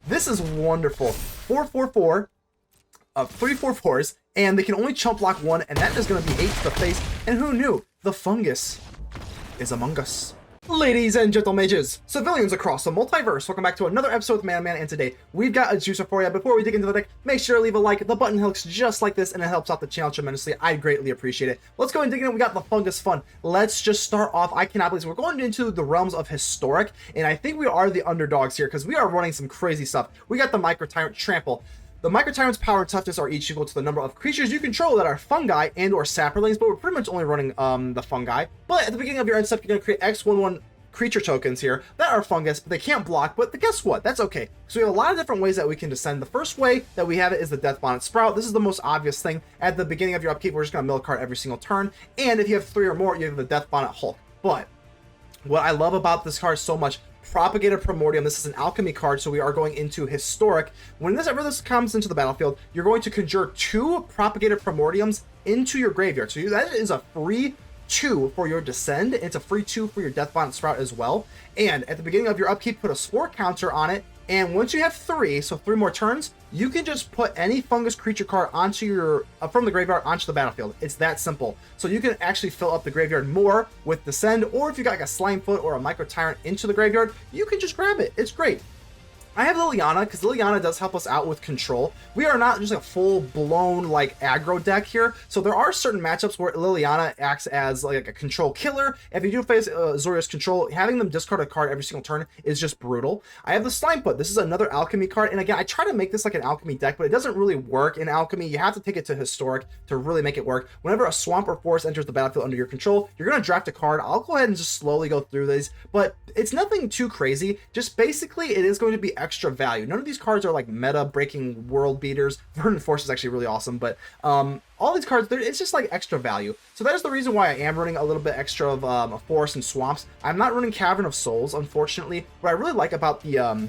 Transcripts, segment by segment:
This is wonderful. 4/4/4 of 3/4/4s, and they can only chump block 1, and that is going to be 8 to the face. And who knew? The fungus is among us. Ladies and gentlemages, civilians across the multiverse, welcome back to another episode with Man, and today we've got a juicer for you. Before we dig into the deck, make sure to leave a like. The button looks just like this, and it helps out the channel tremendously. I greatly appreciate it. Let's go and dig in. We got the fungus fun. Let's just start off. I cannot believe we're going into the realms of historic, and I think we are the underdogs here because we are running some crazy stuff. We got the Mycotyrant Trample. The Mycotyrant's power and toughness are each equal to the number of creatures you control that are fungi and or saplings, but we're pretty much only running the fungi. But at the beginning of your end step, you're going to create X11 creature tokens here that are fungus, but they can't block, but guess what? That's okay. So we have a lot of different ways that we can descend. The first way that we have it is the Deathbonnet Sprout. This is the most obvious thing. At the beginning of your upkeep, we're just going to mill a card every single turn, and if you have 3 or more, you have the Deathbonnet Hulk. But what I love about this card so much, Propagator Primordium. This is an alchemy card, so we are going into historic. Whenever this comes into the battlefield, you're going to conjure 2 Propagator Primordiums into your graveyard. So that is a free 2 for your descend. It's a free 2 for your Deathbonnet Sprout as well. And at the beginning of your upkeep, put a spore counter on it. And once you have 3, so 3 more turns, you can just put any fungus creature card onto your from the graveyard onto the battlefield. It's that simple. So you can actually fill up the graveyard more with Descend, or if you got like a Slimefoot or a Mycotyrant into the graveyard, you can just grab it. It's great. I have Liliana because Liliana does help us out with control. We are not just a full-blown like aggro deck here, so there are certain matchups where Liliana acts as like a control killer. If you do face Azorius control, having them discard a card every single turn is just brutal. I have the Slimefoot. This is another alchemy card, and again, I try to make this like an alchemy deck, but it doesn't really work in alchemy. You have to take it to historic to really make it work. Whenever a swamp or forest enters the battlefield under your control, you're going to draft a card. I'll go ahead and just slowly go through these, but it's nothing too crazy. Just basically, it is going to be extra value. None of these cards are like meta breaking world beaters. Verdant Force is actually really awesome, but all these cards, it's just like extra value. So that is the reason why I am running a little bit extra of forests and swamps. I'm not running Cavern of Souls, unfortunately. What I really like about the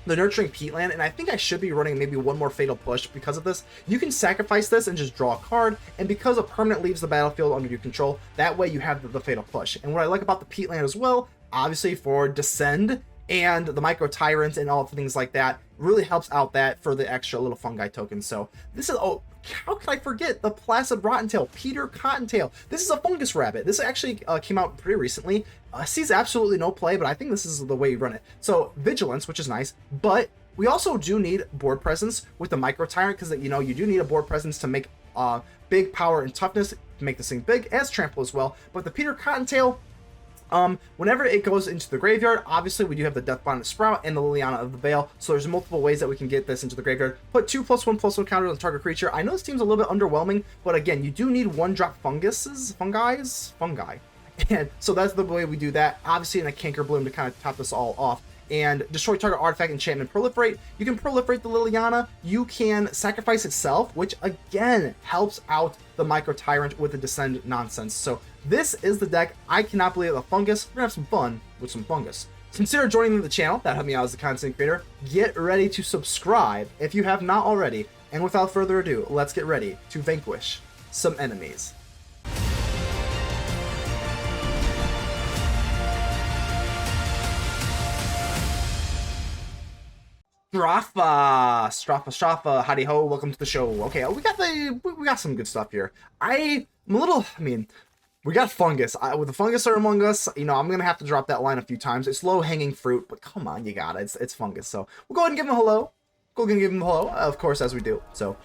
Nurturing Peatland, and I think I should be running maybe one more Fatal Push because of this. You can sacrifice this and just draw a card, and because a permanent leaves the battlefield under your control, that way you have the Fatal Push. And what I like about the Peatland as well, obviously for Descend and the Mycotyrant and all things like that, really helps out that for the extra little fungi tokens. So this is, oh, how could I forget the Placid Rottentail, Peter Cottontail. This is a fungus rabbit. This actually came out pretty recently. Sees absolutely no play, but I think this is the way you run it. So Vigilance, which is nice, but we also do need board presence with the Mycotyrant because, you know, you do need a board presence to make big power and toughness, to make this thing big, as Trample as well. But the Peter Cottontail, whenever it goes into the graveyard, obviously we do have the Deathbonnet Sprout and the Liliana of the Veil, so there's multiple ways that we can get this into the graveyard. Put 2+1/+1 counters on the target creature. I know this team's a little bit underwhelming, but again, you do need 1-drop fungi, and so that's the way we do that. Obviously in a Cankerbloom to kind of top this all off. And destroy target artifact, enchantment, proliferate. You can proliferate the Liliana. You can sacrifice itself, which again helps out the Mycotyrant with the Descend nonsense. So this is the deck. I cannot believe the fungus. We're gonna have some fun with some fungus. Consider joining the channel. That helped me out as a content creator. Get ready to subscribe if you have not already. And without further ado, let's get ready to vanquish some enemies. Strafa, howdy ho, welcome to the show. Okay, we got some good stuff here. We got fungus. With the fungus are among us, you know, I'm gonna have to drop that line a few times. It's low-hanging fruit, but come on, you got it. It's fungus. So we'll go ahead and give him a hello. Of course, as we do. So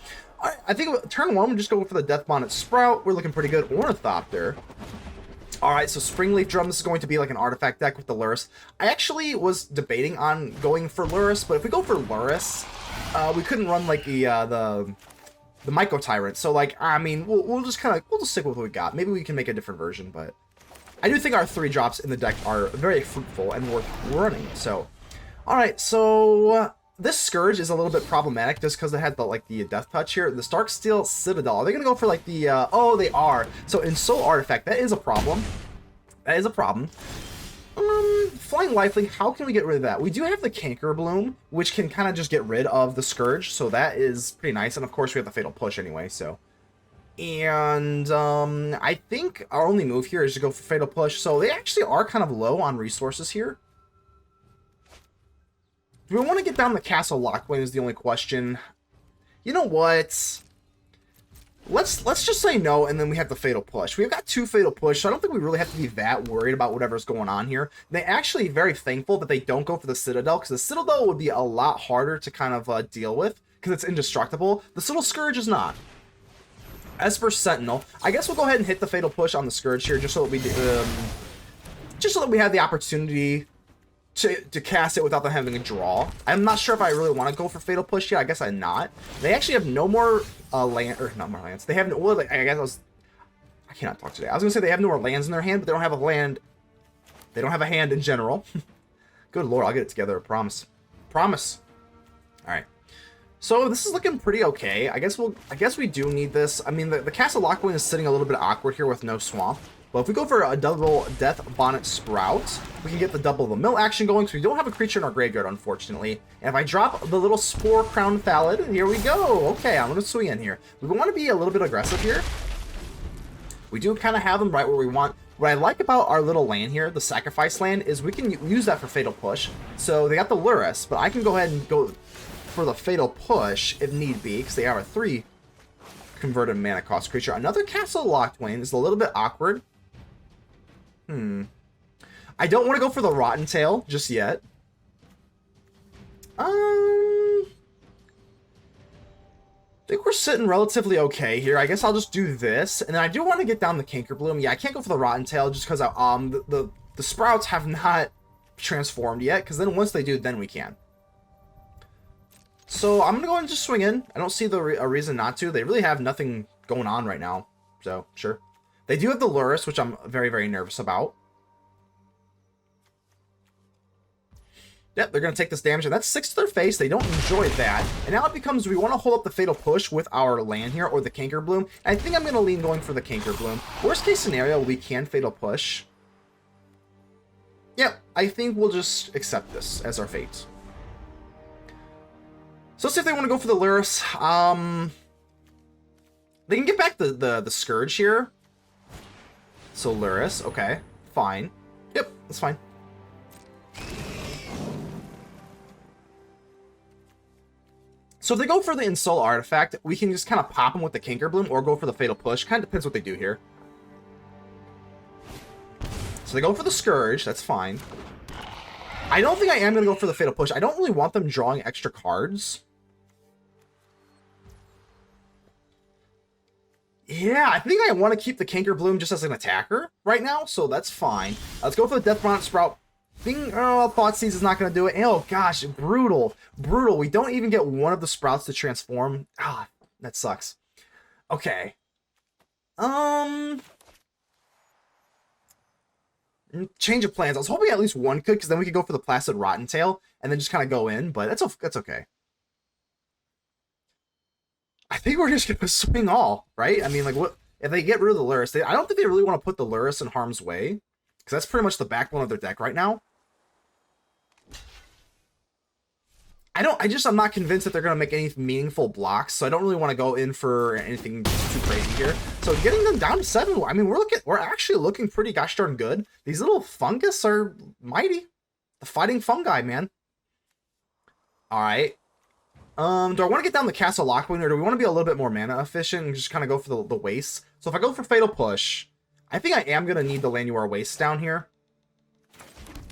I think turn 1, we'll just go for the Deathbonnet Sprout. We're looking pretty good. Ornithopter. Alright, so Springleaf Drum, this is going to be like an artifact deck with the Lurrus. I actually was debating on going for Lurrus, but if we go for Lurrus, we couldn't run like the Mycotyrant. So like, I mean, we'll just stick with what we got. Maybe we can make a different version, but I do think our 3 drops in the deck are very fruitful and worth running. So, alright, so this Scourge is a little bit problematic just because it had the Death Touch here. The Starksteel Citadel. Are they going to go for like the, oh, they are. So in Soul Artifact, that is a problem. Flying Lifelink, how can we get rid of that? We do have the Cankerbloom, which can kind of just get rid of the Scourge, so that is pretty nice. And of course, we have the Fatal Push anyway, so. And I think our only move here is to go for Fatal Push. So they actually are kind of low on resources here. Do we want to get down the Castle Locthwain is the only question. You know what? Let's just say no, and then we have the Fatal Push. We've got 2 Fatal Push, so I don't think we really have to be that worried about whatever's going on here. They're actually very thankful that they don't go for the Citadel, because the Citadel would be a lot harder to kind of deal with, because it's indestructible. The Little Scourge is not. As for Sentinel, I guess we'll go ahead and hit the Fatal Push on the Scourge here, just so that we have the opportunity to cast it without them having a draw. I'm not sure if I really want to go for Fatal Push yet. I guess I'm not. They actually have no more land, or not more lands. They have no, well, like, I cannot talk today. I was gonna say they have no more lands in their hand, but they don't have a land. They don't have a hand in general. Good lord, I'll get it together. I promise. Promise. All right. So this is looking pretty okay. I guess we do need this. I mean, the Castle Locthwain is sitting a little bit awkward here with no swamp. But if we go for a double Deathbonnet Sprout, we can get the double the mill action going, so we don't have a creature in our graveyard, unfortunately. And if I drop the little Sporecrown Thallid, here we go. Okay, I'm going to swing in here. We want to be a little bit aggressive here. We do kind of have them right where we want. What I like about our little land here, the sacrifice land, is we can use that for Fatal Push. So they got the Lurrus, but I can go ahead and go for the Fatal Push if need be, because they are a 3 converted mana cost creature. Another Castle Locthwain is a little bit awkward. I don't want to go for the Rottentail just yet. I think we're sitting relatively okay here. I guess I'll just do this, and then I do want to get down the Cankerbloom. Yeah, I can't go for the Rottentail just because the Sprouts have not transformed yet. Because then once they do, then we can. So I'm gonna go ahead and just swing in. I don't see a reason not to. They really have nothing going on right now. So sure. They do have the Lurrus, which I'm very, very nervous about. Yep, they're going to take this damage, and that's 6 to their face. They don't enjoy that. And now it becomes, we want to hold up the Fatal Push with our land here, or the Cankerbloom. I think I'm going to lean going for the Cankerbloom. Worst case scenario, we can Fatal Push. Yep, I think we'll just accept this as our fate. So let's see if they want to go for the Lurrus. They can get back the Scourge here. So Lurrus, okay, fine. Yep, that's fine. So if they go for the Insult Artifact, we can just kind of pop them with the Cankerbloom or go for the Fatal Push. Kind of depends what they do here. So they go for the Scourge, that's fine. I don't think I am going to go for the Fatal Push. I don't really want them drawing extra cards. Yeah, I think I want to keep the Cankerbloom just as an attacker right now, so that's fine. Let's go for the Deathbonnet Sprout. Thoughtseize is not going to do it. Oh gosh, brutal. Brutal. We don't even get one of the Sprouts to transform. Ah, that sucks. Okay. Change of plans. I was hoping at least one could, because then we could go for the Placid Rottentail and then just kind of go in, but that's okay. I think we're just going to swing all, right? I mean, like, what if they get rid of the Lurrus? I don't think they really want to put the Lurrus in harm's way, because that's pretty much the backbone of their deck right now. I'm not convinced that they're going to make any meaningful blocks, so I don't really want to go in for anything too crazy here. So getting them down to 7, I mean, we're actually looking pretty gosh darn good. These little fungus are mighty. The fighting fungi, man. All right. Do I want to get down the Castle Locthwain, or do we want to be a little bit more mana efficient and just kind of go for the Wastes? So if I go for Fatal Push, I think I am going to need the Llanowar Wastes down here.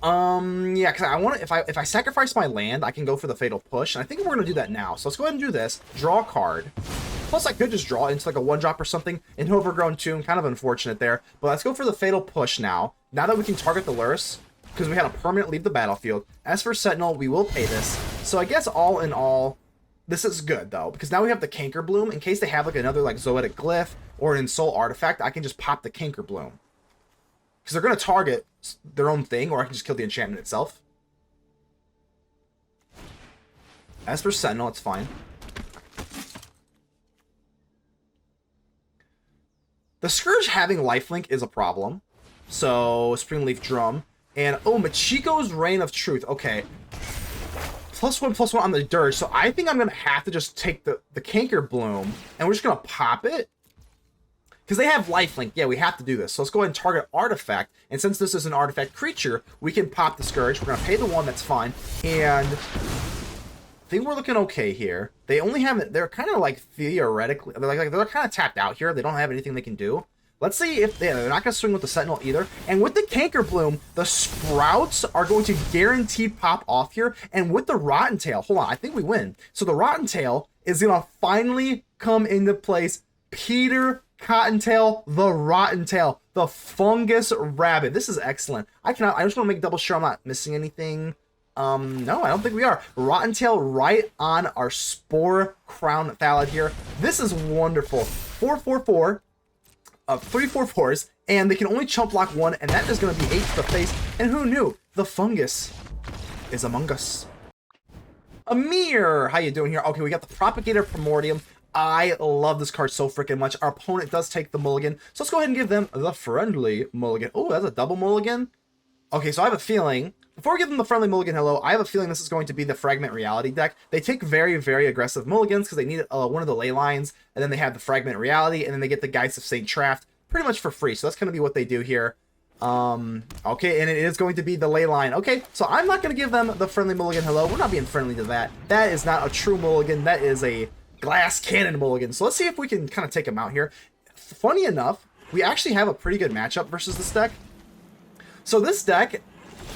Yeah, because I want to, if I sacrifice my land, I can go for the Fatal Push, and I think we're going to do that now. So let's go ahead and do this. Draw a card. Plus, I could just draw into like a 1-drop or something. In Overgrown Tomb, kind of unfortunate there. But let's go for the Fatal Push now. Now that we can target the Lurrus, because we had a permanent leave the battlefield. As for Sentinel, we will pay this. So I guess all in all, this is good, though, because now we have the Cankerbloom. In case they have, like, another, like, Zoetic Glyph or an Insult Artifact, I can just pop the Cankerbloom. Because they're going to target their own thing, or I can just kill the enchantment itself. As for Sentinel, it's fine. The Scourge having lifelink is a problem. So, Springleaf Drum. And, oh, Machiko's Reign of Truth. Okay. +1/+1 on the Dirge, so I think I'm going to have to just take the Cankerbloom, and we're just going to pop it. Because they have lifelink, yeah, we have to do this. So let's go ahead and target Artifact, and since this is an Artifact creature, we can pop the Scourge. We're going to pay the 1, that's fine, and think we're looking okay here. They only have it. They're kind of like theoretically, they're kind of tapped out here. They don't have anything they can do. Let's see if they're not going to swing with the Sentinel either. And with the Cankerbloom, the Sprouts are going to guaranteed pop off here. And with the Rottentail, hold on, I think we win. So the Rottentail is going to finally come into place. Peter Cottontail, the Rottentail, the Fungus Rabbit. This is excellent. I just want to make double sure I'm not missing anything. No, I don't think we are. Rottentail right on our Sporecrown Thallid here. This is wonderful. 4/4/4. 3/4/4s, and they can only chump block one, and that is going to be 8 to the face. And who knew? The fungus is among us. Mire, how you doing here? Okay, we got the Propagator Primordium. I love this card so freaking much. Our opponent does take the mulligan, so let's go ahead and give them the friendly mulligan. Oh, that's a double mulligan. Okay, so I have a feeling, before we give them the friendly mulligan hello, I have a feeling this is going to be the Fragment Reality deck. They take very, very aggressive mulligans because they need one of the ley lines, and then they have the Fragment Reality, and then they get the Geist of St. Traft pretty much for free. So that's going to be what they do here. Okay, and it is going to be the ley line. Okay, so I'm not going to give them the friendly mulligan hello. We're not being friendly to that. That is not a true mulligan. That is a glass cannon mulligan. So let's see if we can kind of take them out here. Funny enough, we actually have a pretty good matchup versus this deck. So this deck,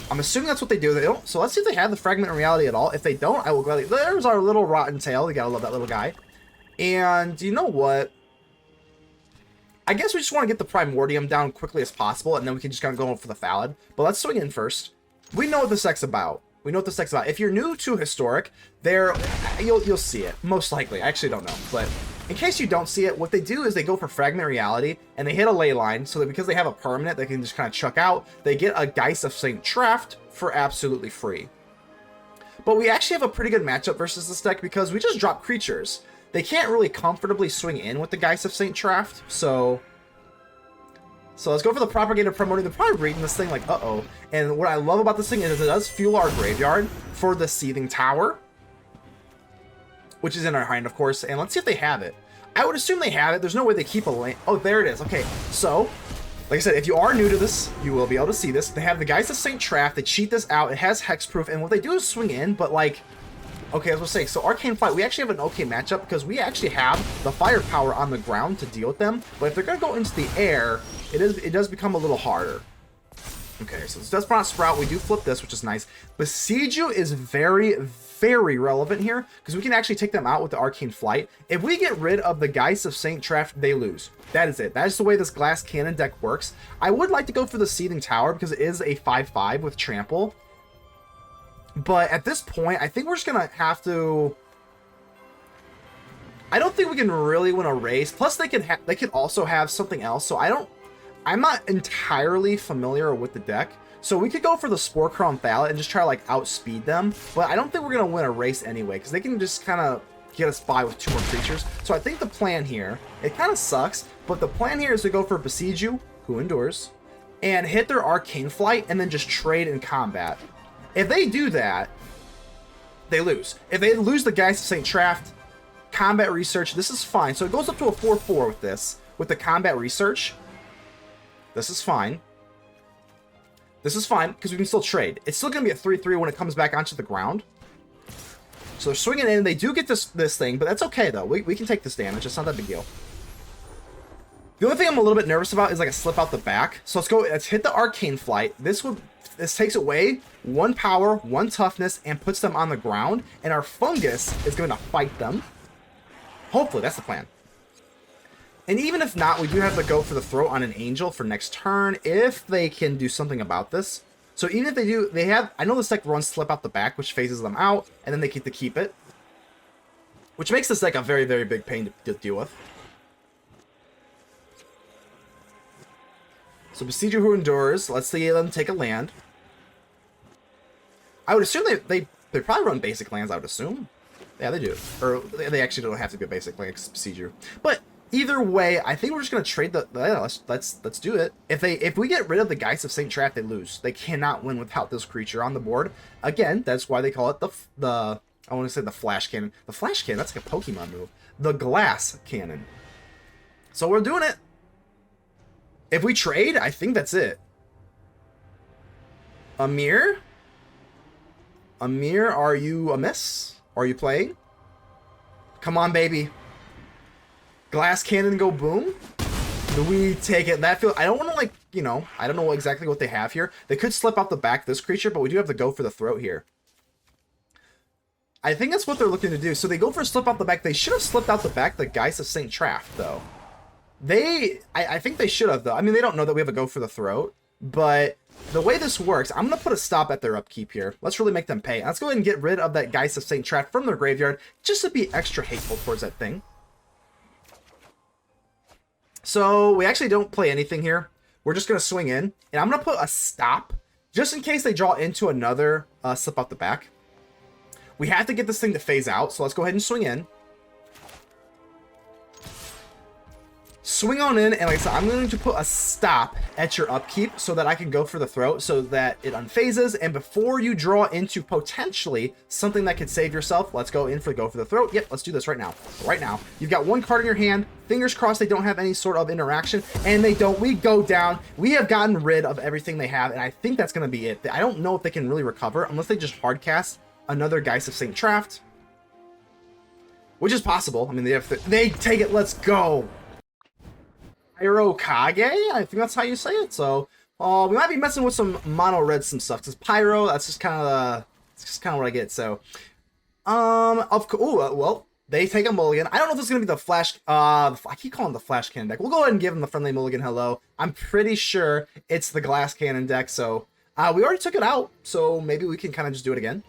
I'm assuming that's what they do. They don't. So let's see if they have the Fragment Reality at all. If they don't, I will gladly. There's our little Rottentail. You gotta love that little guy. And you know what? I guess we just want to get the Primordium down quickly as possible, and then we can just kind of go for the Thallid. But let's swing in first. We know what this deck's about. We know what this deck's about. If you're new to Historic, you'll see it. Most likely. I actually don't know. But in case you don't see it, what they do is they go for Fragment Reality, and they hit a ley line, so that because they have a permanent, they can just kind of chuck out. They get a Geist of St. Traft for absolutely free. But we actually have a pretty good matchup versus this deck because we just drop creatures. They can't really comfortably swing in with the Geist of St. Traft, so let's go for the Propagator Primordium. They're probably reading this thing like, uh-oh. And what I love about this thing is it does fuel our graveyard for the Seething Tower, which is in our hand, of course. And let's see if they have it. I would assume they have it. There's no way they keep a lane. Oh, there it is. Okay, so like I said, if you are new to this, you will be able to see this. They have the Geist of St. Traft. They cheat this out. It has hexproof, and what they do is swing in, but like, okay, as I was saying, so Arcane Flight, we actually have an okay matchup because we actually have the firepower on the ground to deal with them. But if they're going to go into the air, it does become a little harder. Okay, so it's Deathbonnet Sprout. We do flip this, which is nice. Boseiju is very, very relevant here because we can actually take them out with the Arcane Flight. If we get rid of the Geist of St. Traft, they lose. That is it. That is the way this Glass Cannon deck works. I would like to go for the Seething Tower because it is a 5/5 with Trample. But at this point, I think we're just going to have to... I don't think we can really win a race. Plus, they could also have something else. So I'm not entirely familiar with the deck. So we could go for the Sporecrown Thallid and just try to like outspeed them. But I don't think we're going to win a race anyway. Because they can just kind of get us by with 2 more creatures. So I think the plan here, it kind of sucks. But the plan here is to go for Boseiju, who endures, and hit their Arcane Flight and then just trade in combat. If they do that, they lose. If they lose the Geist of St. Traft, Combat Research, this is fine. So it goes up to a 4/4 with this. With the Combat Research, this is fine. This is fine, because we can still trade. It's still going to be a 3/3 when it comes back onto the ground. So they're swinging in, they do get this thing, but that's okay, though. We can take this damage. It's not that big deal. The only thing I'm a little bit nervous about is like a slip out the back. So let's hit the Arcane Flight. This takes away 1 power, 1 toughness, and puts them on the ground. And our fungus is going to fight them. Hopefully, that's the plan. And even if not, we do have to go for the throw on an angel for next turn if they can do something about this. So even if they do, I know this deck runs slip out the back, which phases them out, and then they get to keep it. Which makes this deck a very, very big pain to deal with. So Boseiju, who endures, let's see them take a land. I would assume they probably run basic lands, I would assume. Yeah, they do. Or they actually don't have to be basic lands, Boseiju. But either way, I think we're just gonna trade let's do it. If we get rid of the Geist of St. Traft, they lose. They cannot win without this creature on the board. Again, that's why they call it the I want to say the Flash Cannon. The Flash Cannon, that's like a Pokemon move. The Glass Cannon. So we're doing it. If we trade, I think that's it. Mire, are you amiss? Are you playing? Come on, baby. Glass cannon go boom? Do we take it? That feel I don't want to, like, you know, I don't know exactly what they have here. They could slip out the back this creature, but we do have to go for the throat here. I think that's what they're looking to do. So they go for a slip out the back. They should have slipped out the back the Geist of St. Traft, though. I think they should have, though. I mean, they don't know that we have a go for the throat, but the way this works, I'm going to put a stop at their upkeep here. Let's really make them pay. Let's go ahead and get rid of that Geist of St. Traft from their graveyard, just to be extra hateful towards that thing. So we actually don't play anything here. We're just going to swing in, and I'm going to put a stop, just in case they draw into another slip out the back. We have to get this thing to phase out, so let's go ahead and swing in. Swing on in, and like I said, I'm going to put a stop at your upkeep so that I can go for the throat so that it unphases, and before you draw into potentially something that could save yourself, let's go in for the throat. Yep, let's do this right now. Right now. You've got one card in your hand. Fingers crossed they don't have any sort of interaction, and they don't. We go down. We have gotten rid of everything they have, and I think that's going to be it. I don't know if they can really recover unless they just hard cast another Geist of St. Traft, which is possible. I mean, they take it. Let's go. Pyrokage, I think that's how you say it. So we might be messing with some mono red some stuff, because Pyro, that's just kind of what I get. So well, they take a mulligan. I don't know if it's gonna be the flash I keep calling it the flash cannon deck. We'll go ahead and give them the friendly mulligan hello. I'm pretty sure it's the glass cannon deck. So we already took it out, so maybe we can kind of just do it again.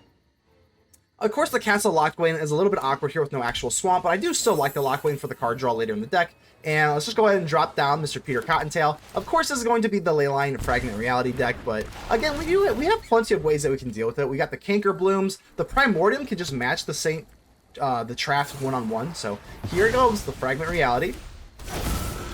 Of course, the Castle Locthwain is a little bit awkward here with no actual swamp, but I do still like the Locthwain for the card draw later in the deck. And let's just go ahead and drop down Mr. Peter Cottontail. Of course, this is going to be the Leyline Fragment Reality deck, but again, we have plenty of ways that we can deal with it. We got the Cankerblooms. The Primordium can just match the Traft one-on-one. So here goes the Fragment Reality.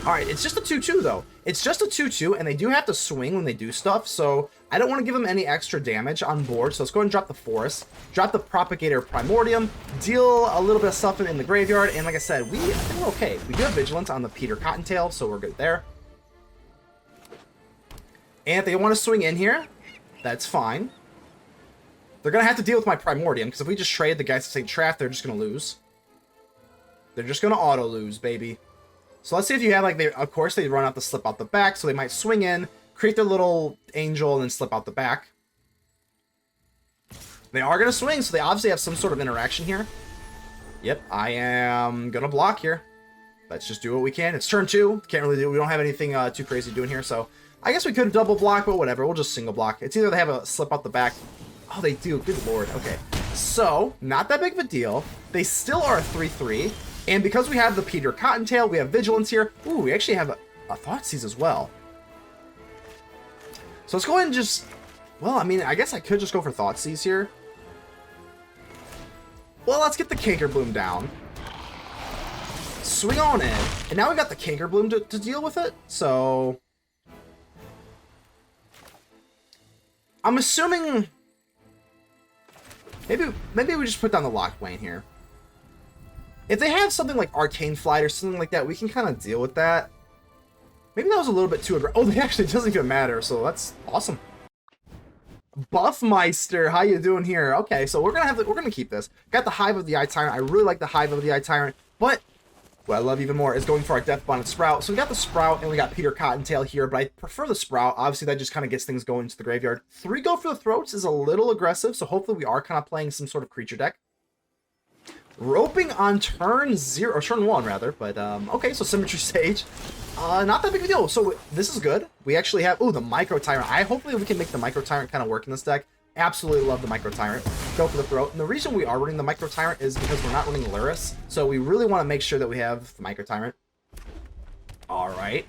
All right, it's just a 2-2 though. It's just a 2-2, and they do have to swing when they do stuff, so I don't want to give them any extra damage on board. So let's go ahead and drop the Forest, drop the Propagator Primordium, deal a little bit of stuff in the graveyard, and like I said, I think we're okay. We do have Vigilance on the Peter Cottontail, so we're good there. And if they want to swing in here, that's fine. They're going to have to deal with my Primordium, because if we just trade the Geist of St. Traft, they're just going to lose. They're just going to auto-lose, baby. So let's see if you have, like, of course, they run out the slip out the back, so they might swing in, create their little angel, and then slip out the back. They are going to swing, so they obviously have some sort of interaction here. Yep, I am going to block here. Let's just do what we can. It's turn 2. Can't really do. We don't have anything too crazy doing here, so I guess we could double block, but whatever. We'll just single block. It's either they have a slip out the back. Oh, they do. Good lord. Okay. So, not that big of a deal. They still are a 3-3. And because we have the Peter Cottontail, we have Vigilance here. Ooh, we actually have a Thoughtseize as well. So let's go ahead and just... Well, I mean, I guess I could just go for Thoughtseize here. Well, let's get the Cankerbloom down. Swing on in. And now we got the Cankerbloom to deal with it. So... I'm assuming... Maybe we just put down the Locthwain here. If they have something like Arcane Flight or something like that, we can kind of deal with that. Maybe that was a little bit too aggressive. Oh, they actually doesn't even matter, so that's awesome. Buffmeister, how you doing here? Okay, so we're gonna keep this. Got the Hive of the Eye Tyrant. I really like the Hive of the Eye Tyrant, but what I love even more is going for our Deathbonnet Sprout. So we got the Sprout and we got Peter Cottontail here, but I prefer the Sprout. Obviously, that just kind of gets things going into the graveyard. 3 go for the throats is a little aggressive, so hopefully we are kind of playing some sort of creature deck. Roping on turn 0, or turn 1 rather, but okay, so Symmetry Sage. Not that big of a deal. So this is good. We actually have, ooh, the Mycotyrant. Hopefully we can make the Mycotyrant kind of work in this deck. Absolutely love the Mycotyrant. Go for the throat. And the reason we are running the Mycotyrant is because we're not running Luris, so we really want to make sure that we have the Mycotyrant. Alright.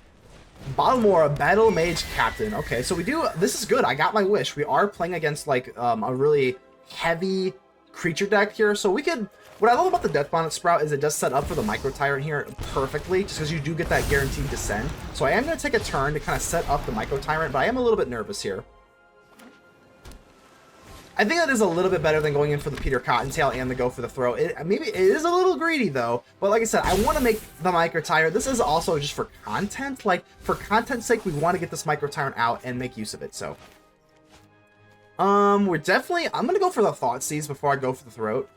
Balmora, Battle Mage Captain. Okay, so we do, this is good. I got my wish. We are playing against like a really heavy creature deck here, so we could... What I love about the Deathbonnet Sprout is it does set up for the Mycotyrant here perfectly, just because you do get that guaranteed descend. So I am going to take a turn to kind of set up the Mycotyrant, but I am a little bit nervous here. I think that is a little bit better than going in for the Peter Cottontail and the go for the throw. Maybe it is a little greedy though, but like I said, I want to make the Mycotyrant. This is also just for content. Like, for content's sake, we want to get this Mycotyrant out and make use of it, so. I'm going to go for the Thoughtseize before I go for the throat.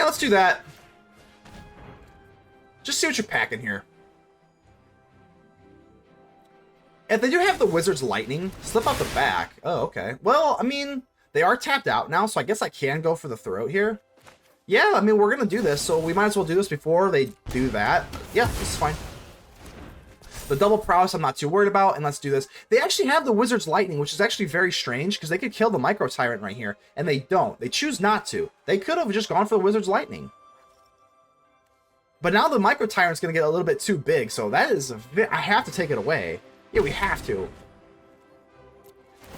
Yeah, let's do that. Just see what you're packing here. If they do have the Wizard's Lightning, slip out the back. Oh, okay. Well, I mean, they are tapped out now, so I guess I can go for the throat here. Yeah, I mean, we're going to do this, so we might as well do this before they do that. Yeah, this is fine. The double prowess I'm not too worried about, and let's do this. They actually have the Wizard's Lightning, which is actually very strange, because they could kill the Mycotyrant right here, and they don't. They choose not to. They could have just gone for the Wizard's Lightning. But now the Mycotyrant's going to get a little bit too big, so that is... I have to take it away. Yeah, we have to.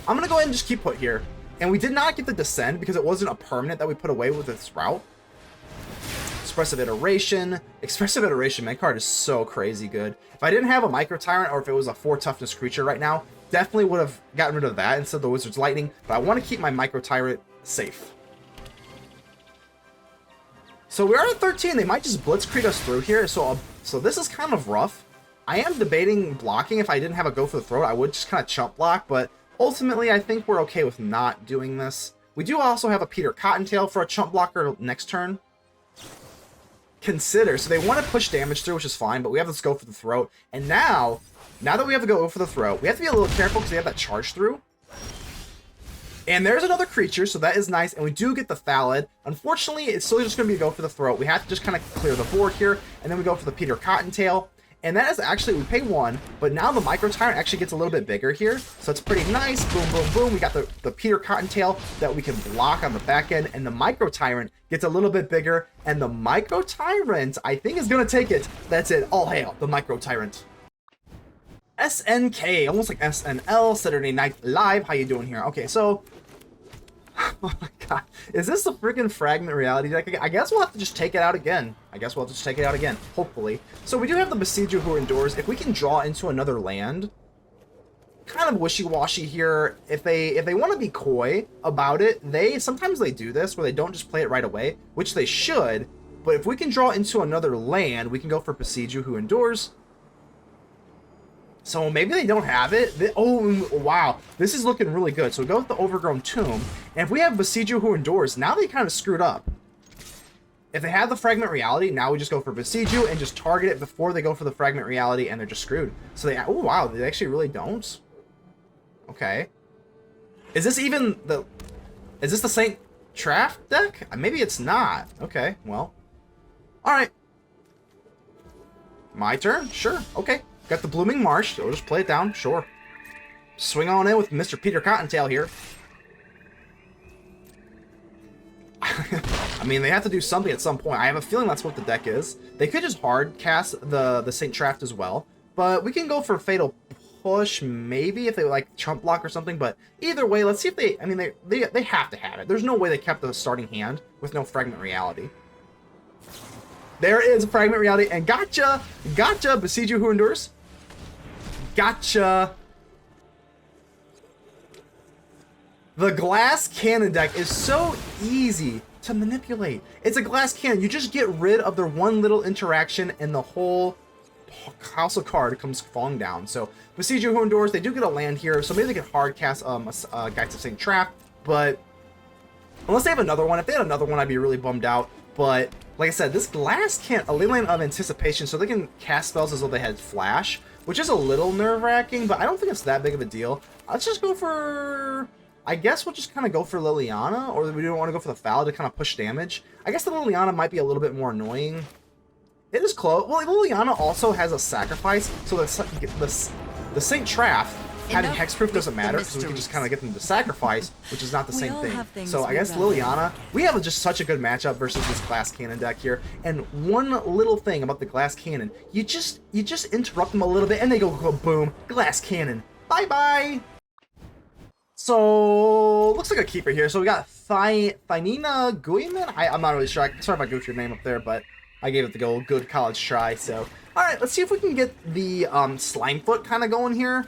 I'm going to go ahead and just keep put here. And we did not get the Descend because it wasn't a permanent that we put away with this route. Expressive Iteration. Expressive Iteration, my card is so crazy good. If I didn't have a Mycotyrant or if it was a 4 toughness creature right now, definitely would have gotten rid of that instead of the Wizard's Lightning. But I want to keep my Mycotyrant safe. So we are at 13. They might just Blitzkrieg us through here. So this is kind of rough. I am debating blocking. If I didn't have a go for the throat, I would just kind of chump block, but ultimately I think we're okay with not doing this. We do also have a Peter Cottontail for a chump blocker next turn. Consider. So they want to push damage through, which is fine, but we have to go for the throat. And now that we have to go for the throat, we have to be a little careful because they have that charge through. And there's another creature, so that is nice. And we do get the Thallid. Unfortunately, it's still just going to be a go for the throat. We have to just kind of clear the board here, and then we go for the Peter Cottontail. And that is actually, we pay 1, but now the Mycotyrant actually gets a little bit bigger here. So it's pretty nice. Boom, boom, boom. We got the Peter Cottontail that we can block on the back end. And the Mycotyrant gets a little bit bigger. And the Mycotyrant, I think, is going to take it. That's it. All hail the Mycotyrant. SNK, almost like SNL, Saturday Night Live. How you doing here? Okay, so... Oh my god. Is this a freaking Fragment Reality deck? I guess we'll have to just take it out again. Hopefully. So we do have the Boseiju who endures. If we can draw into another land, kind of wishy-washy here. If they want to be coy about it, sometimes they do this where they don't just play it right away, which they should. But if we can draw into another land, we can go for Boseiju who endures. So maybe they don't have it. Oh, wow. This is looking really good. So we go with the Overgrown Tomb. And if we have Boseiju who endures, now they kind of screwed up. If they have the Fragment Reality, now we just go for Boseiju and just target it before they go for the Fragment Reality, and they're just screwed. So they... Oh, wow. They actually really don't. Okay. Is this even the... Is this the Saint Traff deck? Maybe it's not. Okay, well. Alright. My turn? Sure. Okay. Got the Blooming Marsh. So we'll just play it down. Sure. Swing on in with Mr. Peter Cottontail here. I mean, they have to do something at some point. I have a feeling that's what the deck is. They could just hard cast the Saint Traff as well. But we can go for Fatal Push, maybe, if they like chump block or something. But either way, let's see if they... I mean, they have to have it. There's no way they kept the starting hand with no Fragment Reality. There is a Fragment Reality, and gotcha! Gotcha, Boseiju who endures. Gotcha! The Glass Cannon deck is so easy to manipulate. It's a Glass Cannon. You just get rid of their one little interaction, and the whole house of card comes falling down. So, Boseiju who endures, they do get a land here, so maybe they can hard cast Guides of Saint Traff, but unless they have another one. If they had another one, I'd be really bummed out. But like I said, this Glass Cannon, a Leyline of Anticipation, so they can cast spells as though they had Flash, which is a little nerve-wracking, but I don't think it's that big of a deal. Let's just go for... I guess we'll just kind of go for Liliana, or we don't want to go for the Thallid to kind of push damage. I guess the Liliana might be a little bit more annoying. It is close. Well, Liliana also has a sacrifice, so the Saint Traff having hexproof doesn't matter, because we can just kind of get them to sacrifice, which is not the same thing. So I guess Liliana, we have just such a good matchup versus this Glass Cannon deck here. And one little thing about the Glass Cannon, you just interrupt them a little bit, and they go boom, Glass Cannon, bye-bye! So, looks like a keeper here. So we got Thynina Guiman? I'm not really sure. Sorry if I goofed your name up there, but I gave it the good college try. So, alright, let's see if we can get the Slimefoot kind of going here.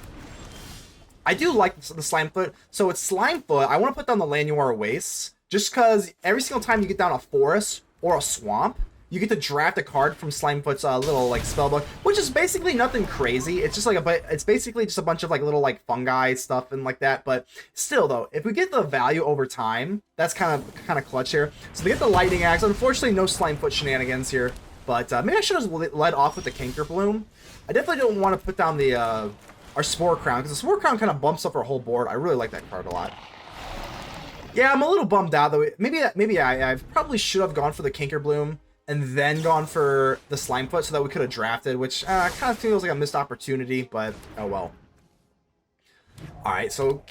I do like the Slimefoot. So it's Slimefoot. I want to put down the Llanowar Wastes, just because every single time you get down a forest or a swamp, you get to draft a card from Slimefoot's little like spell book, which is basically nothing crazy. It's just like it's basically just a bunch of like little like fungi stuff and like that. But still, though, if we get the value over time, that's kind of clutch here. So they get the lightning axe. Unfortunately, no Slimefoot shenanigans here. But maybe I should have led off with the Cankerbloom. I definitely don't want to put down the our Sporecrown, because the Sporecrown kind of bumps up our whole board. I really like that card a lot. Yeah, I'm a little bummed out though. Maybe I probably should have gone for the Cankerbloom and then gone for the Slimefoot so that we could have drafted, which kind of feels like a missed opportunity, but oh well. Alright, so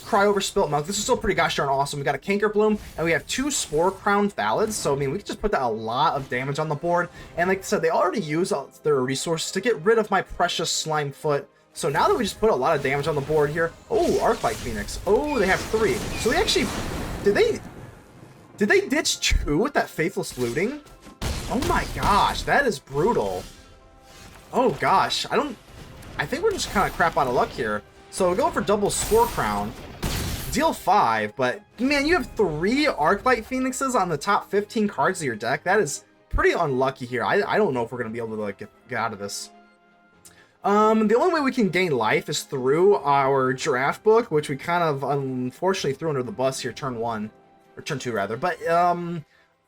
Cry Over Spilt Milk. This is still pretty gosh darn awesome. We got a Cankerbloom, and we have 2 Sporecrown Thallids, so I mean, we can just put that a lot of damage on the board. And like I said, they already use their resources to get rid of my precious Slimefoot. So now that we just put a lot of damage on the board here... Oh, Arclight Phoenix. Oh, they have 3. So they actually... Did they ditch 2 with that Faithless Looting? Oh my gosh, that is brutal. Oh gosh, I think we're just kind of crap out of luck here. So we're going for double Sporecrown. Deal 5, but man, you have 3 Arclight Phoenixes on the top 15 cards of your deck. That is pretty unlucky here. I don't know if we're going to be able to like, get out of this. The only way we can gain life is through our draft book, which we kind of unfortunately threw under the bus here turn 1. Or turn 2 rather. But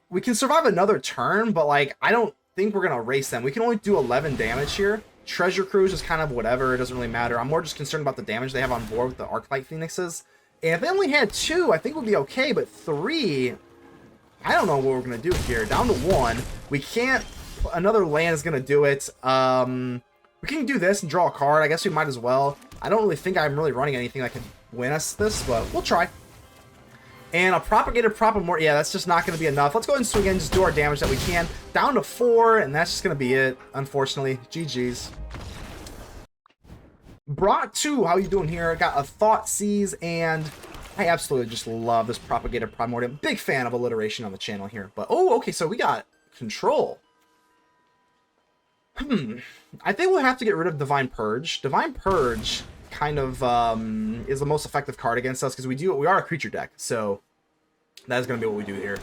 we can survive another turn, but like I don't think we're going to race them. We can only do 11 damage here. Treasure Cruise is kind of whatever, it doesn't really matter. I'm more just concerned about the damage they have on board with the Arclight Phoenixes. And if they only had 2, I think we'd be okay, but 3, I don't know what we're going to do here. Down to 1, we can't, another land is going to do it. We can do this and draw a card, I guess we might as well. I don't really think I'm really running anything that can win us this, but we'll try. And a Propagator Primordium, yeah, that's just not going to be enough. Let's go ahead and swing in, just do our damage that we can. Down to 4, and that's just going to be it, unfortunately. GG's. Brought 2, how you doing here? I got a Thoughtseize, and I absolutely just love this Propagator Primordium. Big fan of alliteration on the channel here. But, oh, okay, so we got control. I think we'll have to get rid of Divine Purge. Divine Purge kind of is the most effective card against us because we are a creature deck, so that is going to be what we do here.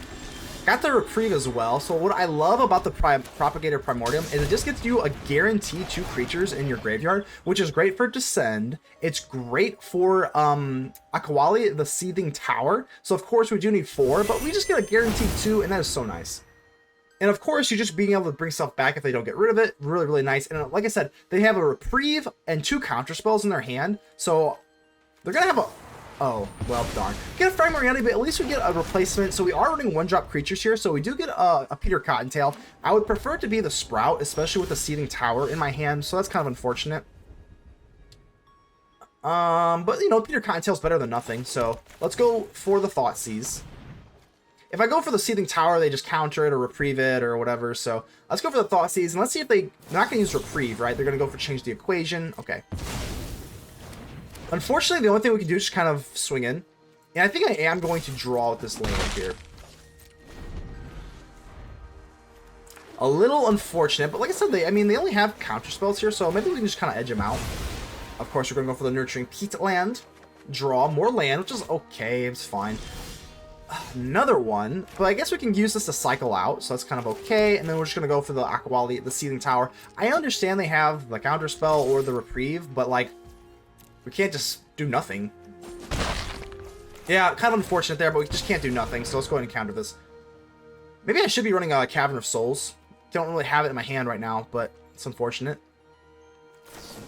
Got the Reprieve as well. So what I love about the Propagator Primordium is it just gets you a guarantee 2 creatures in your graveyard, which is great for Descend. It's great for Akawalli, the Seething Tower. So of course we do need 4, but we just get a guaranteed 2, and that is so nice. And of course, you're just being able to bring stuff back if they don't get rid of it. Really, really nice. And like I said, they have a Reprieve and 2 counterspells in their hand. So they're going to have a... Oh, well, darn. Get a Fragment Reality, but at least we get a replacement. So we are running 1-drop creatures here. So we do get a Peter Cottontail. I would prefer it to be the Sprout, especially with the Seething Tower in my hand. So that's kind of unfortunate. But, you know, Peter Cottontail's better than nothing. So let's go for the Thoughtseize. If I go for the Seething Tower, they just counter it or reprieve it or whatever. So let's go for the Thoughtseize, and let's see if they're not going to use reprieve, right? They're going to go for change the equation. Okay. Unfortunately, the only thing we can do is just kind of swing in. And I think I am going to draw with this land here. A little unfortunate, but like I said, they only have counter spells here, so maybe we can just kind of edge them out. Of course, we're going to go for the Nurturing Peatland. Draw more land, which is okay. It's fine. Another one, but I guess we can use this to cycle out, so that's kind of okay. And then we're just gonna go for the Akawalli, the Seething Tower. I understand they have the counterspell or the reprieve, but like we can't just do nothing. Yeah, kind of unfortunate there, but we just can't do nothing. So let's go ahead and counter this. Maybe I should be running a Cavern of Souls. Don't really have it in my hand right now, but it's unfortunate.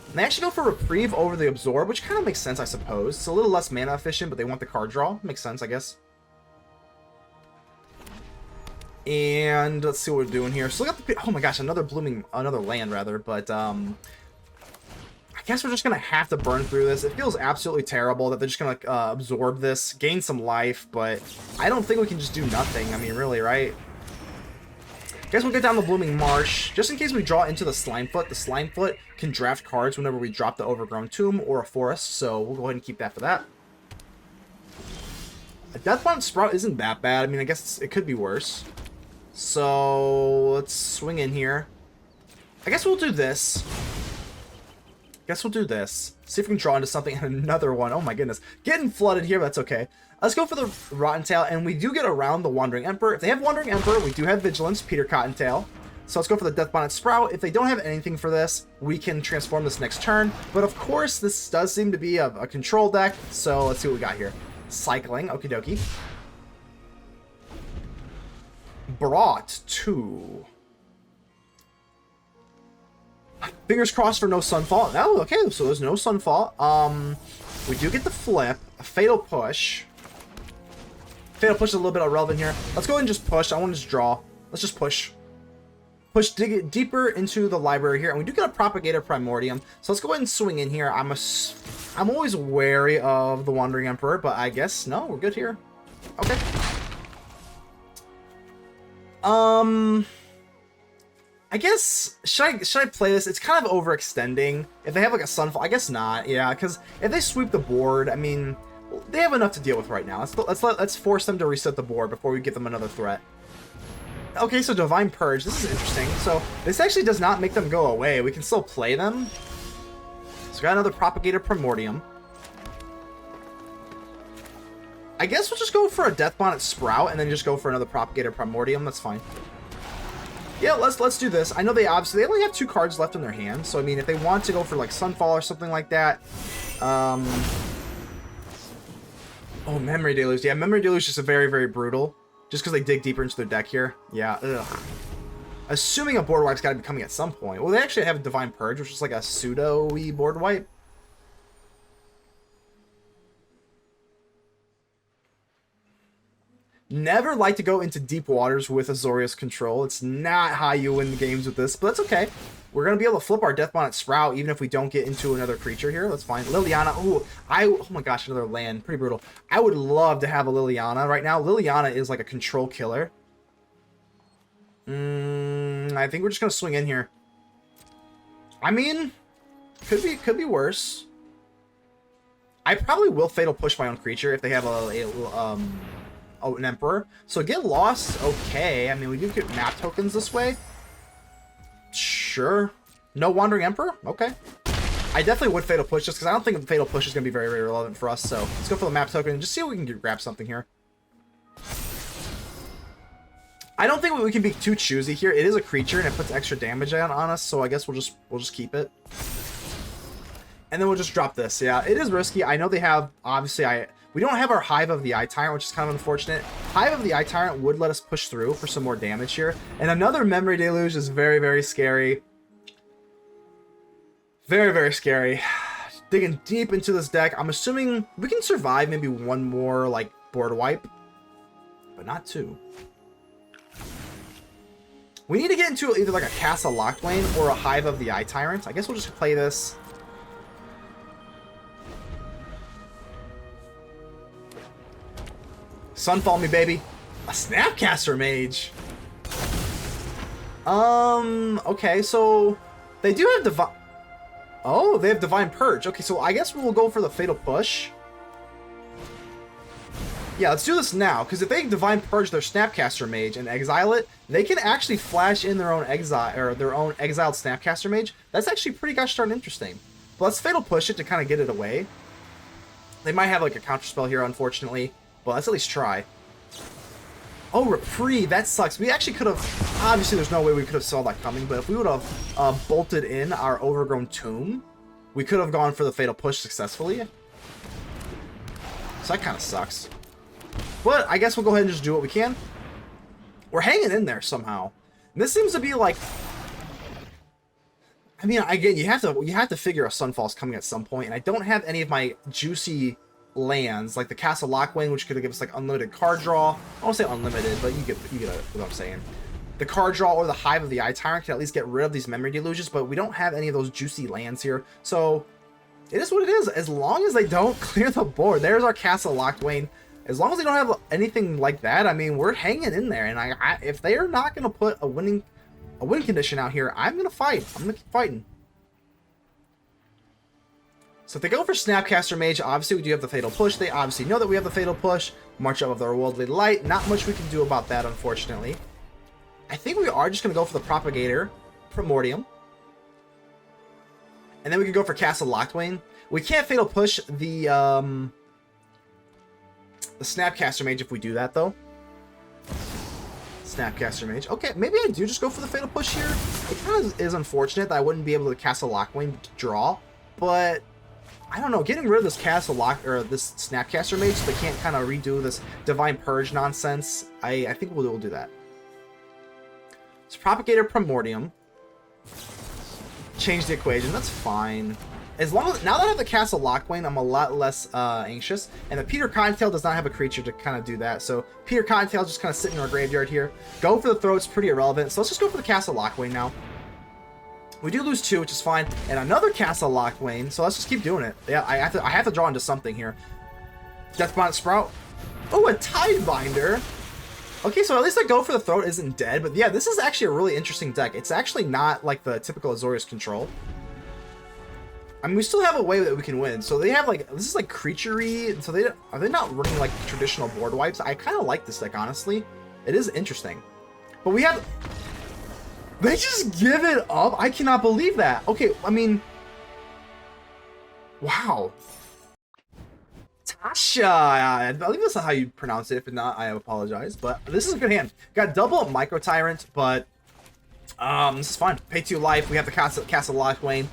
And they actually go for reprieve over the Absorb, which kind of makes sense, I suppose. It's a little less mana efficient, but they want the card draw. Makes sense, I guess. And let's see what we're doing here. So look at the, oh my gosh, another land rather, but I guess we're just gonna have to burn through this. It feels absolutely terrible that they're just gonna absorb this, gain some life, but I don't think we can just do nothing. I mean, really, right? Guess we'll get down the Blooming Marsh just in case we draw into the Slimefoot. The Slimefoot can draft cards whenever we drop the Overgrown Tomb or a Forest, so we'll go ahead and keep that for that. A Deathbonnet Sprout isn't that bad. I mean, I guess it could be worse. So let's swing in here. I guess we'll do this. Guess we'll do this. See if we can draw into something and another one. Oh my goodness. Getting flooded here, but that's okay. Let's go for the Rottentail, and we do get around the Wandering Emperor. If they have Wandering Emperor, we do have Vigilance, Peter Cottontail. So let's go for the Deathbonnet Sprout. If they don't have anything for this, we can transform this next turn. But of course, this does seem to be a control deck. So let's see what we got here. Cycling, okie dokie. Brought to... Fingers crossed for no Sunfall. Oh, okay, so there's no Sunfall. We do get the flip. A Fatal Push. Fatal Push is a little bit irrelevant here. Let's go ahead and just push. I want to just draw. Let's just push. Push deeper into the library here. And we do get a Propagator Primordium. So let's go ahead and swing in here. I'm always wary of the Wandering Emperor, but I guess, no, we're good here. Okay. I guess, should I play this? It's kind of overextending. If they have like a Sunfall, I guess not. Yeah, because if they sweep the board, I mean, they have enough to deal with right now. Let's force them to reset the board before we give them another threat. Okay, so Divine Purge. This is interesting. So this actually does not make them go away. We can still play them. So we got another Propagator Primordium. I guess we'll just go for a Deathbonnet Sprout and then just go for another Propagator Primordium. That's fine. Yeah, let's do this. I know they only have 2 cards left in their hand, so I mean, if they want to go for like Sunfall or something like that, oh, Memory Deluge. Yeah, Memory Deluge is very, very brutal, just because they dig deeper into their deck here. Yeah, ugh. Assuming a board wipe's got to be coming at some point. Well, they actually have a Divine Purge, which is like a pseudo-y board wipe. Never like to go into deep waters with Azorius control. It's not how you win the games with this, but that's okay. We're going to be able to flip our Deathbonnet Sprout even if we don't get into another creature here. That's fine. Liliana. Ooh, oh my gosh, another land. Pretty brutal. I would love to have a Liliana right now. Liliana is like a control killer. I think we're just going to swing in here. I mean, could be worse. I probably will Fatal Push my own creature if they have an Emperor. So get lost, okay. I mean, we do get map tokens this way. Sure. No Wandering Emperor? Okay. I definitely would Fatal Push just because I don't think Fatal Push is going to be very, very relevant for us. So let's go for the map token and just see if we can grab something here. I don't think we can be too choosy here. It is a creature and it puts extra damage on us, so I guess we'll just keep it. And then we'll just drop this. Yeah, it is risky. I know they have, obviously, we don't have our Hive of the Eye Tyrant, which is kind of unfortunate. Hive of the Eye Tyrant would let us push through for some more damage here. And another Memory Deluge is very, very scary. Very, very scary. Digging deep into this deck. I'm assuming we can survive maybe one more, like, board wipe. But not 2. We need to get into either, like, a Castle Locthwain or a Hive of the Eye Tyrant. I guess we'll just play this. Sunfall me, baby. A Snapcaster Mage. Okay, so they do have Divine... Oh, they have Divine Purge. Okay, so I guess we'll go for the Fatal Push. Yeah, let's do this now, because if they Divine Purge their Snapcaster Mage and exile it, they can actually flash in their own exile, or their own exiled Snapcaster Mage. That's actually pretty gosh darn interesting. But let's Fatal Push it to kind of get it away. They might have like a counterspell here, unfortunately. But let's at least try. Oh, Reprieve. That sucks. We actually could have... Obviously, there's no way we could have saw that coming. But if we would have bolted in our Overgrown Tomb, we could have gone for the Fatal Push successfully. So that kind of sucks. But I guess we'll go ahead and just do what we can. We're hanging in there somehow. And this seems to be like... I mean, again, you have to figure a Sunfall's coming at some point. And I don't have any of my juicy... lands like the Castle Locthwain, which could give us like unlimited card draw. I won't say unlimited, but you get what I'm saying. The card draw or the Hive of the Eye Tyrant can at least get rid of these Memory Deluges, but we don't have any of those juicy lands here. So it is what it is. As long as they don't clear the board. There's our Castle Locthwain. As long as they don't have anything like that, I mean, we're hanging in there. And if they are not going to put a win condition out here, I'm going to fight. I'm going to keep fighting. So if they go for Snapcaster Mage, obviously we do have the Fatal Push. They obviously know that we have the Fatal Push. March up with our Worldly Light. Not much we can do about that, unfortunately. I think we are just going to go for the Propagator Primordium. And then we can go for Castle Locthwain. We can't Fatal Push the Snapcaster Mage if we do that, though. Snapcaster Mage. Okay, maybe I do just go for the Fatal Push here. It kind of is unfortunate that I wouldn't be able to Castle Locthwain to draw, but I don't know. Getting rid of this this Snapcaster Mage so they can't kind of redo this Divine Purge nonsense, I think we'll do that. It's Propagator Primordium. Change the equation. That's fine. As long as now that I have the Castle Locthwain, I'm a lot less anxious. And the Peter Cottontail does not have a creature to kind of do that. So Peter Cottontail just kind of sitting in our graveyard here. Go for the Throat's pretty irrelevant. So let's just go for the Castle Locthwain now. We do lose 2, which is fine. And another Castle Locthwain. So let's just keep doing it. Yeah, I have to draw into something here. Deathbonnet Sprout. Oh, a Tidebinder. Okay, so at least the Go for the Throat isn't dead. But yeah, this is actually a really interesting deck. It's actually not like the typical Azorius control. I mean, we still have a way that we can win. So they have like, this is like creature-y. So are they not running like traditional board wipes? I kind of like this deck, honestly. It is interesting. But we have, they just give it up? I cannot believe that. Okay, I mean, wow. Tasha, I believe that's not how you pronounce it. If not, I apologize. But this is a good hand. Got double Mycotyrant, but this is fine. Pay 2 life. We have the Castle Locthwain.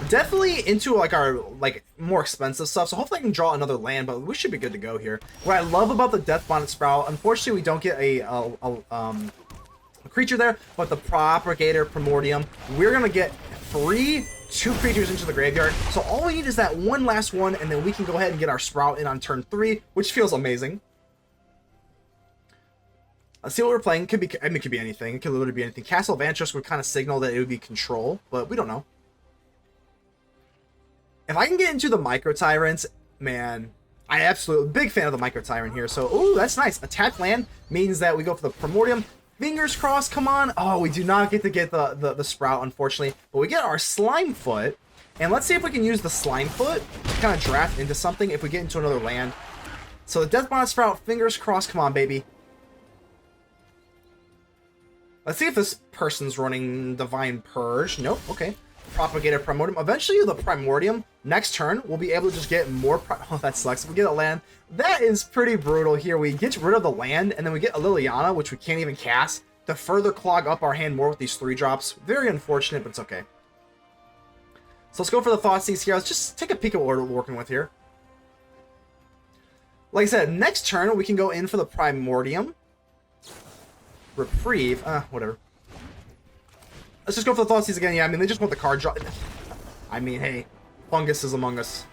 Definitely into like our more expensive stuff, so hopefully I can draw another land, but we should be good to go here. What I love about the Deathbonnet Sprout, unfortunately we don't get a creature there, but the Propagator Primordium, we're gonna get free 2 creatures into the graveyard. So all we need is that one last one, and then we can go ahead and get our Sprout in on turn 3, which feels amazing. Let's see what we're playing. Could be, I mean, it could be anything. It could literally be anything. Castle Vantress would kind of signal that it would be control, but we don't know. If I can get into the Mycotyrant, man, I absolutely big fan of the Mycotyrant here. So, ooh, that's nice. Attack land means that we go for the Primordium. Fingers crossed, come on. Oh, we do not get to get the Sprout, unfortunately. But we get our Slimefoot. And let's see if we can use the Slimefoot to kind of draft into something if we get into another land. So the Deathbonnet Sprout, fingers crossed, come on, baby. Let's see if this person's running Divine Purge. Nope, okay. Propagator Primordium. Eventually, the Primordium, next turn, we'll be able to just get more... Oh, that sucks. We get a land. That is pretty brutal here. We get rid of the land, and then we get a Liliana, which we can't even cast, to further clog up our hand more with these 3 drops. Very unfortunate, but it's okay. So let's go for the Thoughtseize here. Let's just take a peek at what we're working with here. Like I said, next turn, we can go in for the Primordium. Reprieve. Whatever. Let's just go for the Thoughtseize again. Yeah, I mean, they just want the card draw. I mean, hey, Fungus is among us.